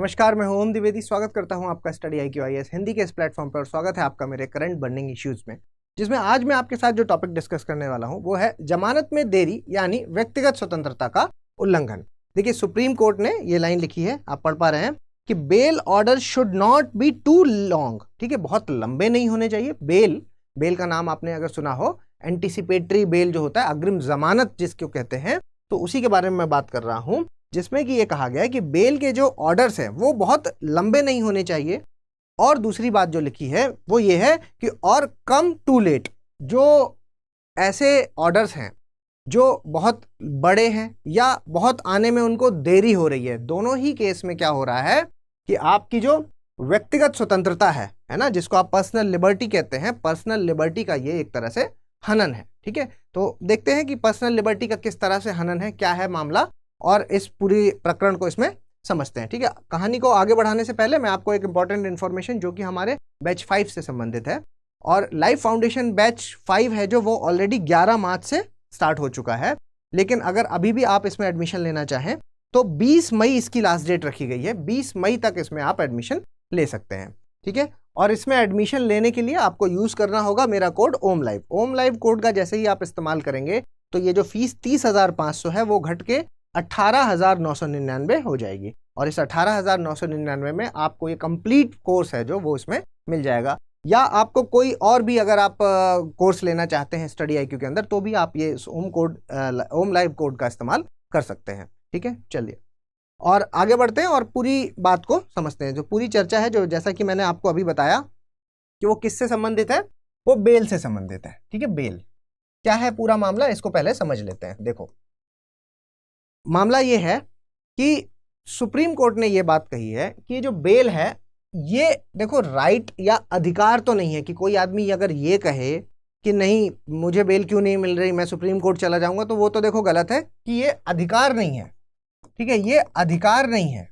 नमस्कार, मैं हूं ओम द्विवेदी। स्वागत करता हूं आपका स्टडी IQIS हिंदी के इस प्लेटफॉर्म पर और स्वागत है आपका मेरे करंट बर्निंग इश्यूज में, जिसमें आज मैं आपके साथ जो टॉपिक डिस्कस करने वाला हूं वो है जमानत में देरी यानी व्यक्तिगत स्वतंत्रता का उल्लंघन। देखिए, सुप्रीम कोर्ट ने ये लाइन लिखी है, आप पढ़ पा रहे हैं कि bail order should not be too long. ठीक है, बहुत लंबे नहीं होने चाहिए। बेल का नाम आपने अगर सुना हो, एंटीसिपेटरी बेल जो होता है, अग्रिम जमानत जिसको कहते हैं, तो उसी के बारे में मैं बात कर रहा हूं, जिसमें कि ये कहा गया है कि बेल के जो ऑर्डर्स हैं वो बहुत लंबे नहीं होने चाहिए। और दूसरी बात जो लिखी है वो ये है कि और कम टू लेट, जो ऐसे ऑर्डर्स हैं जो बहुत बड़े हैं या बहुत आने में उनको देरी हो रही है, दोनों ही केस में क्या हो रहा है कि आपकी जो व्यक्तिगत स्वतंत्रता है ना, जिसको आप पर्सनल लिबर्टी कहते हैं, पर्सनल लिबर्टी का ये एक तरह से हनन है। ठीक है, तो देखते हैं कि पर्सनल लिबर्टी का किस तरह से हनन है, क्या है मामला, और इस पूरी प्रकरण को इसमें समझते हैं। ठीक है, कहानी को आगे बढ़ाने से पहले मैं आपको एक इंपॉर्टेंट इन्फॉर्मेशन जो कि हमारे बैच 5 से संबंधित है, और लाइफ फाउंडेशन बैच 5 है जो वो ऑलरेडी 11 मार्च से स्टार्ट हो चुका है। लेकिन अगर अभी भी आप इसमें एडमिशन लेना चाहें तो 20 मई इसकी लास्ट डेट रखी गई है। 20 मई तक इसमें आप एडमिशन ले सकते हैं। ठीक है, और इसमें एडमिशन लेने के लिए आपको यूज करना होगा मेरा कोड ओमलाइव। ओमलाइव कोड का जैसे ही आप इस्तेमाल करेंगे तो ये जो फीस 30,500 है वो घट के 18,999 हो जाएगी, और इस 18,999 में आपको ये कंप्लीट कोर्स है जो वो इसमें मिल जाएगा। या आपको कोई और भी अगर आप कोर्स लेना चाहते हैं स्टडी IQ के अंदर, तो भी आप ये ओम लाइव कोड का इस्तेमाल कर सकते हैं। ठीक है, चलिए और आगे बढ़ते हैं और पूरी बात को समझते हैं। जो पूरी चर्चा है, जो जैसा कि मैंने आपको अभी बताया कि वो किससे संबंधित है, वो बेल से संबंधित है। ठीक है, बेल क्या है पूरा मामला, इसको पहले समझ लेते हैं। देखो, मामला ये है कि सुप्रीम कोर्ट ने ये बात कही है कि जो बेल है, ये देखो राइट या अधिकार तो नहीं है कि कोई आदमी अगर ये कहे कि नहीं मुझे बेल क्यों नहीं मिल रही, मैं सुप्रीम कोर्ट चला जाऊंगा, तो वो तो देखो गलत है कि ये अधिकार नहीं है। ठीक है, ये अधिकार नहीं है,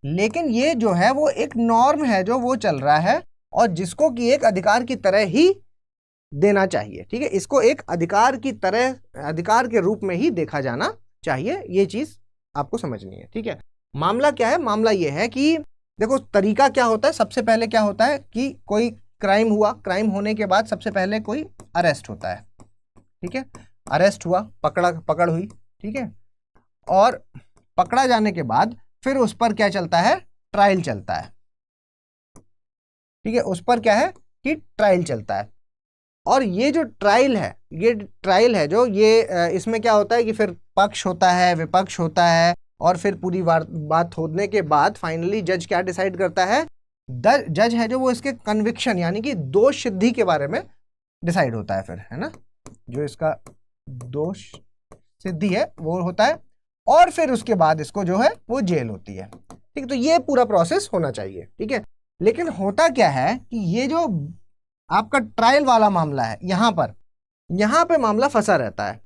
लेकिन ये जो है वो एक नॉर्म है जो वो चल रहा है, और जिसको कि एक अधिकार की तरह ही देना चाहिए। ठीक है, इसको एक अधिकार की तरह, अधिकार के रूप में ही देखा जाना चाहिए। ये चीज आपको समझनी है। ठीक है, मामला क्या है, मामला ये है कि देखो तरीका क्या होता है। सबसे पहले क्या होता है कि कोई क्राइम हुआ, क्राइम होने के बाद सबसे पहले कोई अरेस्ट होता है। ठीक है, अरेस्ट हुआ, पकड़ हुई। ठीक है, और पकड़ा जाने के बाद फिर उस पर क्या चलता है, ट्रायल चलता है। ठीक है, उस पर क्या है कि ट्रायल चलता है, और ये जो ट्रायल है, ये ट्रायल है जो ये इसमें क्या होता है कि फिर पक्ष होता है, विपक्ष होता है, और फिर पूरी बात होने के बाद फाइनली जज क्या डिसाइड करता है, जज है जो वो इसके कन्विक्शन यानी कि दोष सिद्धि के बारे में डिसाइड होता है फिर, है ना, जो इसका दोष सिद्धि है वो होता है, और फिर उसके बाद इसको जो है वो जेल होती है। ठीक है, तो ये पूरा प्रोसेस होना चाहिए। ठीक है, लेकिन होता क्या है कि ये जो आपका ट्रायल वाला मामला है, यहाँ पे मामला फंसा रहता है,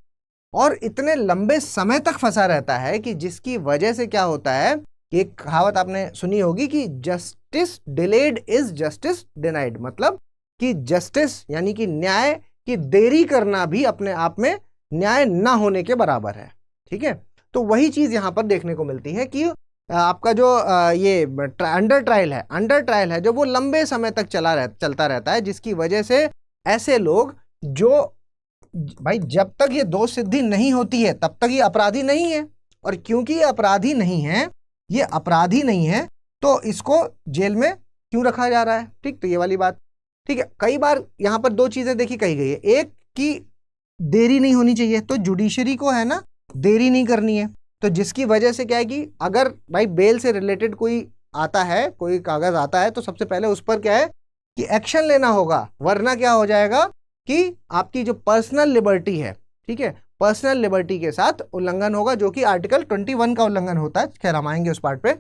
और इतने लंबे समय तक फंसा रहता है कि जिसकी वजह से क्या होता है, एक कहावत आपने सुनी होगी कि justice delayed is justice denied, मतलब कि जस्टिस यानी कि न्याय की देरी करना भी अपने आप में न्याय ना होने के बराबर है। ठीक है, तो वही चीज यहां पर देखने को मिलती है कि आपका जो ये अंडर ट्रायल है जो वो लंबे समय तक चलता रहता है, जिसकी वजह से ऐसे लोग जो भाई जब तक ये दोष सिद्धि नहीं होती है तब तक ये अपराधी नहीं है, और क्योंकि ये अपराधी नहीं है तो इसको जेल में क्यों रखा जा रहा है। ठीक, तो ये वाली बात। ठीक है, कई बार यहां पर दो चीजें देखी कही गई है, एक कि देरी नहीं होनी चाहिए, तो जुडिशरी को है ना देरी नहीं करनी है, तो जिसकी वजह से क्या है कि अगर भाई बेल से रिलेटेड कोई आता है, कोई कागज आता है, तो सबसे पहले उस पर क्या है कि एक्शन लेना होगा, वरना क्या हो जाएगा कि आपकी जो पर्सनल लिबर्टी है, ठीक है, पर्सनल लिबर्टी के साथ उल्लंघन होगा, जो कि आर्टिकल 21 का उल्लंघन होता है। खैर हम आएंगे उस पार्ट पे।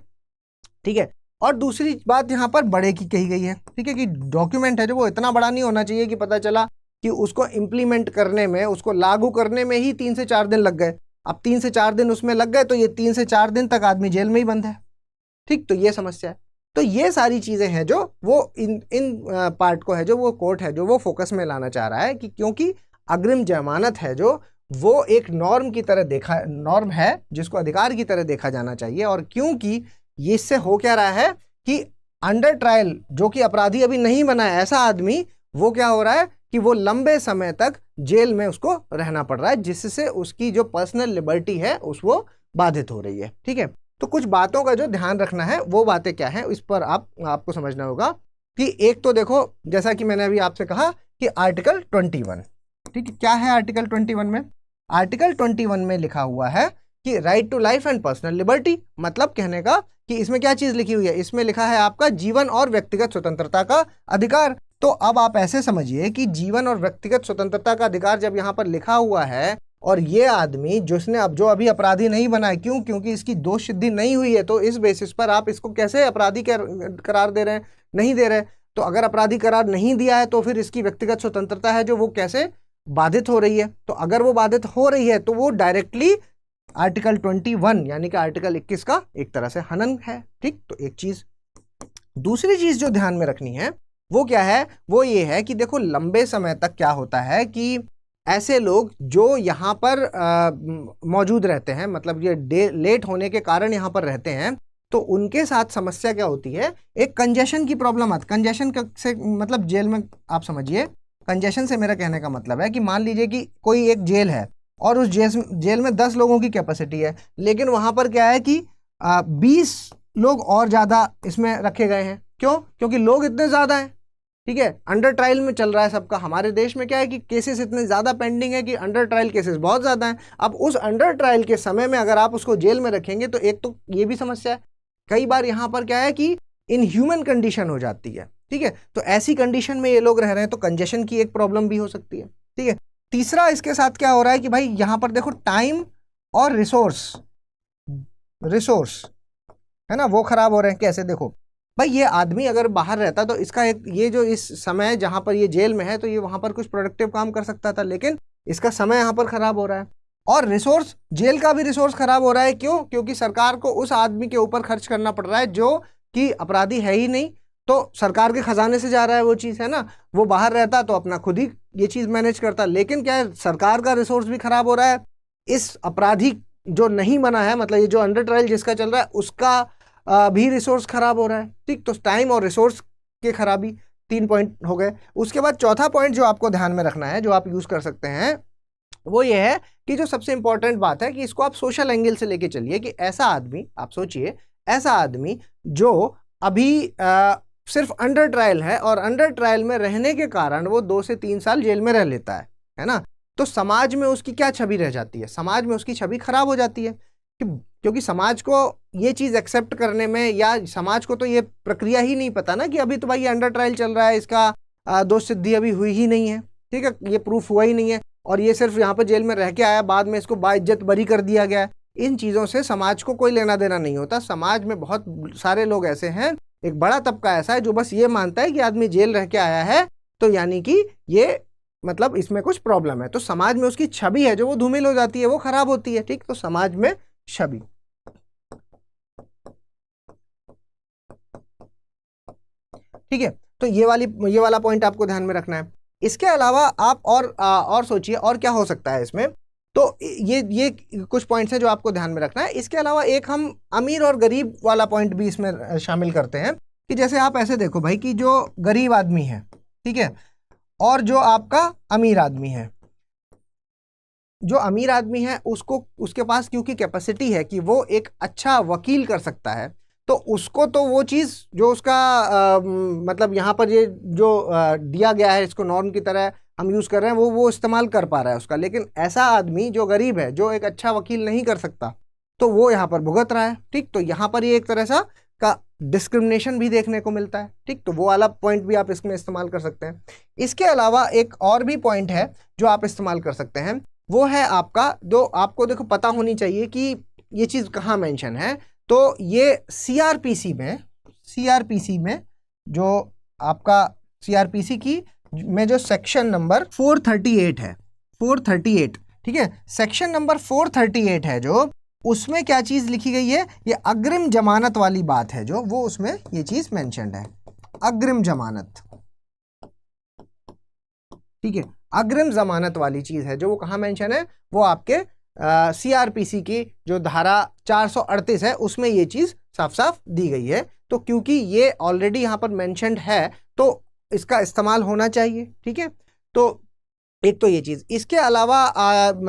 ठीक है, और दूसरी बात यहाँ पर बड़े की कही गई है। ठीक है, कि डॉक्यूमेंट है जो वो इतना बड़ा नहीं होना चाहिए कि पता चला कि उसको इंप्लीमेंट करने में, उसको लागू करने में ही 3 से 4 दिन लग गए। अब 3 से 4 दिन उसमें लग गए तो ये 3 से 4 दिन तक आदमी जेल में ही बंद है। ठीक, तो ये समस्या है। तो ये सारी चीजें हैं जो वो इन पार्ट को है जो वो कोर्ट है जो वो फोकस में लाना चाह रहा है, कि क्योंकि अग्रिम जमानत है जो वो एक नॉर्म की तरह नॉर्म है जिसको अधिकार की तरह देखा जाना चाहिए, और क्योंकि ये इससे हो क्या रहा है कि अंडर ट्रायल जो कि अपराधी अभी नहीं बना है ऐसा आदमी, वो क्या हो रहा है कि वो लंबे समय तक जेल में उसको रहना पड़ रहा है, जिससे उसकी जो पर्सनल लिबर्टी है उस वो बाधित हो रही है। ठीक है, तो कुछ बातों का जो ध्यान रखना है वो बातें क्या है, इस पर आपको समझना होगा कि एक तो देखो, जैसा कि मैंने अभी आपसे कहा कि आर्टिकल 21, ठीक है, क्या है आर्टिकल 21 में? आर्टिकल 21 में लिखा हुआ है कि right to life and personal liberty, मतलब कहने का कि इसमें क्या चीज लिखी हुई है, इसमें लिखा है आपका जीवन और व्यक्तिगत स्वतंत्रता का अधिकार। तो अब आप ऐसे समझिए कि जीवन और व्यक्तिगत स्वतंत्रता का अधिकार जब यहाँ पर लिखा हुआ है, और ये आदमी जिसने अब जो अभी अपराधी नहीं बना है, क्यों? क्योंकि इसकी दोष सिद्धि नहीं हुई है, तो इस बेसिस पर आप इसको कैसे अपराधी करार दे रहे हैं? नहीं दे रहे। तो अगर अपराधी करार नहीं दिया है तो फिर इसकी व्यक्तिगत स्वतंत्रता है जो वो कैसे बाधित हो रही है? तो अगर वो बाधित हो रही है तो वो डायरेक्टली आर्टिकल 21 यानी कि आर्टिकल 21 का एक तरह से हनन है। ठीक, तो एक चीज। दूसरी चीज जो ध्यान में रखनी है वो क्या है? वो ये है कि देखो लंबे समय तक क्या होता है कि ऐसे लोग जो यहाँ पर मौजूद रहते हैं, मतलब ये लेट होने के कारण यहाँ पर रहते हैं, तो उनके साथ समस्या क्या होती है? एक कंजेशन की प्रॉब्लम आती। कंजेशन से मतलब जेल में आप समझिए, कंजेशन से मेरा कहने का मतलब है कि मान लीजिए कि कोई एक जेल है और उस जेल में 10 लोगों की कैपेसिटी है, लेकिन वहां पर क्या है कि 20 लोग और ज्यादा इसमें रखे गए हैं। क्यों? क्योंकि लोग इतने ज्यादा हैं। ठीक है, अंडर ट्रायल में चल रहा है सबका। हमारे देश में क्या है कि केसेस इतने ज्यादा पेंडिंग है कि अंडर ट्रायल केसेस बहुत ज्यादा हैं। अब उस अंडर ट्रायल के समय में अगर आप उसको जेल में रखेंगे तो एक तो ये भी समस्या है, कई बार यहाँ पर क्या है कि इनह्यूमन कंडीशन हो जाती है। ठीक है, तो ऐसी कंडीशन में ये लोग रह रहे हैं तो कंजेशन की एक प्रॉब्लम भी हो सकती है। ठीक है, तीसरा इसके साथ क्या हो रहा है कि भाई यहाँ पर देखो टाइम और रिसोर्स है ना, वो खराब हो रहे हैं। कैसे? देखो भाई, ये आदमी अगर बाहर रहता तो इसका एक ये जो इस समय जहां पर ये जेल में है तो ये वहां पर कुछ प्रोडक्टिव काम कर सकता था, लेकिन इसका समय यहाँ पर खराब हो रहा है। और रिसोर्स, जेल का भी रिसोर्स खराब हो रहा है। क्यों? क्योंकि सरकार को उस आदमी के ऊपर खर्च करना पड़ रहा है जो कि अपराधी है ही नहीं, तो सरकार के खजाने से जा रहा है वो चीज, है ना। वो बाहर रहता तो अपना खुद ही ये चीज मैनेज करता, लेकिन क्या है, सरकार का रिसोर्स भी खराब हो रहा है। इस अपराधी जो नहीं बना है, मतलब ये जो अंडर ट्रायल जिसका चल रहा है उसका भी रिसोर्स खराब हो रहा है। ठीक, तो टाइम और रिसोर्स के खराबी 3 पॉइंट हो गए। उसके बाद चौथा पॉइंट जो आपको ध्यान में रखना है, जो आप यूज कर सकते हैं, वो ये है कि जो सबसे इंपॉर्टेंट बात है कि इसको आप सोशल एंगल से लेके चलिए कि ऐसा आदमी, आप सोचिए ऐसा आदमी जो अभी सिर्फ अंडर ट्रायल है और अंडर ट्रायल में रहने के कारण वो 2 से 3 साल जेल में रह लेता है ना, तो समाज में उसकी क्या छवि रह जाती है? समाज में उसकी छवि खराब हो जाती है, क्योंकि समाज को ये चीज एक्सेप्ट करने में, या समाज को तो ये प्रक्रिया ही नहीं पता ना कि अभी तो भाई ये अंडर ट्रायल चल रहा है, इसका दोष सिद्धि अभी हुई ही नहीं है। ठीक है, ये प्रूफ हुआ ही नहीं है और ये सिर्फ यहाँ पर जेल में रह के आया, बाद में इसको बाइज्जत बरी कर दिया गया है। इन चीजों से समाज को कोई लेना देना नहीं होता। समाज में बहुत सारे लोग ऐसे हैं, एक बड़ा तबका ऐसा है जो बस ये मानता है कि आदमी जेल रह के आया है तो यानी कि ये मतलब इसमें कुछ प्रॉब्लम है, तो समाज में उसकी छवि है जो वो धूमिल हो जाती है, वो खराब होती है। ठीक, तो समाज में छवि। ठीक है, तो ये वाला पॉइंट आपको ध्यान में रखना है। इसके अलावा आप और सोचिए और क्या हो सकता है इसमें। तो ये कुछ पॉइंट्स हैं जो आपको ध्यान में रखना है। इसके अलावा एक हम अमीर और गरीब वाला पॉइंट भी इसमें शामिल करते हैं कि जैसे आप ऐसे देखो भाई कि जो गरीब आदमी है, ठीक है, और जो आपका अमीर आदमी है, जो अमीर आदमी है उसको, उसके पास क्योंकि कैपेसिटी है कि वो एक अच्छा वकील कर सकता है, तो उसको तो वो चीज़ जो उसका मतलब यहाँ पर ये जो दिया गया है, इसको नॉर्म की तरह हम यूज़ कर रहे हैं, वो इस्तेमाल कर पा रहा है उसका। लेकिन ऐसा आदमी जो गरीब है, जो एक अच्छा वकील नहीं कर सकता, तो वो यहाँ पर भुगत रहा है। ठीक, तो यहाँ पर ये एक तरह सा का डिस्क्रिमिनेशन भी देखने को मिलता है। ठीक, तो वो वाला पॉइंट भी आप इसमें इस्तेमाल कर सकते हैं। इसके अलावा एक और भी पॉइंट है जो आप इस्तेमाल कर सकते हैं, वो है आपका, जो आपको देखो पता होनी चाहिए कि ये चीज़ कहाँ मेंशन है। तो ये सीआरपीसी में जो आपका सीआरपीसी की में जो सेक्शन नंबर 438 है, 438, ठीक है, सेक्शन नंबर 438 है जो, उसमें क्या चीज लिखी गई है, ये अग्रिम जमानत वाली बात है जो, वो उसमें ये चीज मेंशन्ड है, अग्रिम जमानत। ठीक है, अग्रिम जमानत वाली चीज है जो, वो कहाँ मेंशन है, वो आपके CRPC की जो धारा 438 है उसमें ये चीज साफ साफ दी गई है। तो क्योंकि ये ऑलरेडी यहाँ पर मेंशन्ड है तो इसका इस्तेमाल होना चाहिए। ठीक है, तो एक तो ये चीज, इसके अलावा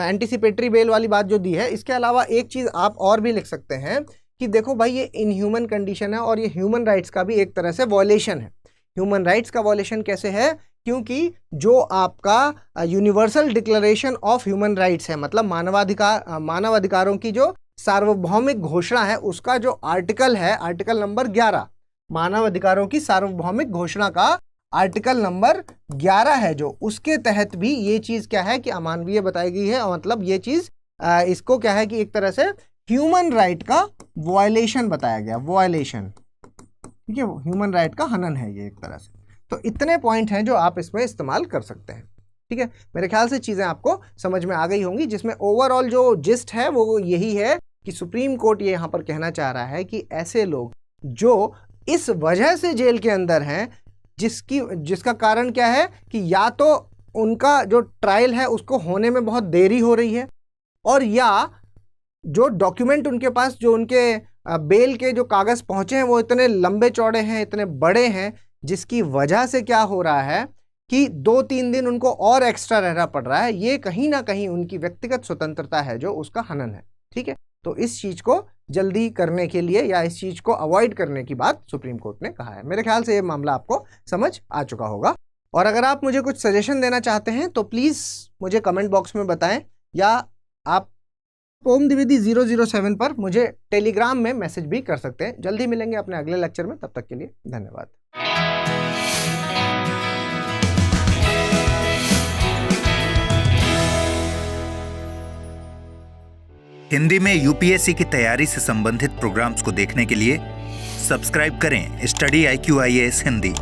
एंटीसिपेटरी बेल वाली बात जो दी है, इसके अलावा एक चीज आप और भी लिख सकते हैं कि देखो भाई ये इनह्यूमन कंडीशन है और ये ह्यूमन राइट्स का भी एक तरह से वॉयलेशन है। ह्यूमन राइट्स का वॉयलेशन कैसे है? क्योंकि जो आपका universal declaration of human rights है, मतलब मानव अधिकारों की जो सार्वभौमिक घोषणा है, उसका जो आर्टिकल है, आर्टिकल नंबर 11, मानव अधिकारों की सार्वभौमिक घोषणा का आर्टिकल नंबर 11 है जो, उसके तहत भी ये चीज क्या है कि अमानवीय बताई गई है। मतलब ये चीज इसको क्या है कि एक तरह से ह्यूमन राइट का वॉयलेशन बताया गया, वॉयलेशन। ठीक है, ह्यूमन राइट का हनन है ये एक तरह से। तो इतने पॉइंट हैं जो आप इसमें इस्तेमाल कर सकते हैं। ठीक है, मेरे ख्याल से चीजें आपको समझ में आ गई होंगी, जिसमें ओवरऑल जो जिस्ट है वो यही है कि सुप्रीम कोर्ट ये यहाँ पर कहना चाह रहा है कि ऐसे लोग जो इस वजह से जेल के अंदर हैं, जिसका कारण क्या है कि या तो उनका जो ट्रायल है उसको होने में बहुत देरी हो रही है, और या जो डॉक्यूमेंट उनके पास, जो उनके बेल के जो कागज पहुंचे हैं वो इतने लंबे चौड़े हैं, इतने बड़े हैं, जिसकी वजह से क्या हो रहा है कि 2-3 दिन उनको और एक्स्ट्रा रहना पड़ रहा है। ये कहीं ना कहीं उनकी व्यक्तिगत स्वतंत्रता है जो उसका हनन है। ठीक है, तो इस चीज को जल्दी करने के लिए या इस चीज को अवॉइड करने की बात सुप्रीम कोर्ट ने कहा है। मेरे ख्याल से ये मामला आपको समझ आ चुका होगा। और अगर आप मुझे कुछ सजेशन देना चाहते हैं तो प्लीज मुझे कमेंट बॉक्स में बताएं, या आप ओम द्विवेदी 007 पर मुझे टेलीग्राम में मैसेज भी कर सकते हैं। जल्दी मिलेंगे अपने अगले लेक्चर में, तब तक के लिए धन्यवाद। हिंदी में यूपीएससी की तैयारी से संबंधित प्रोग्राम्स को देखने के लिए सब्सक्राइब करें स्टडी IQ IAS हिंदी।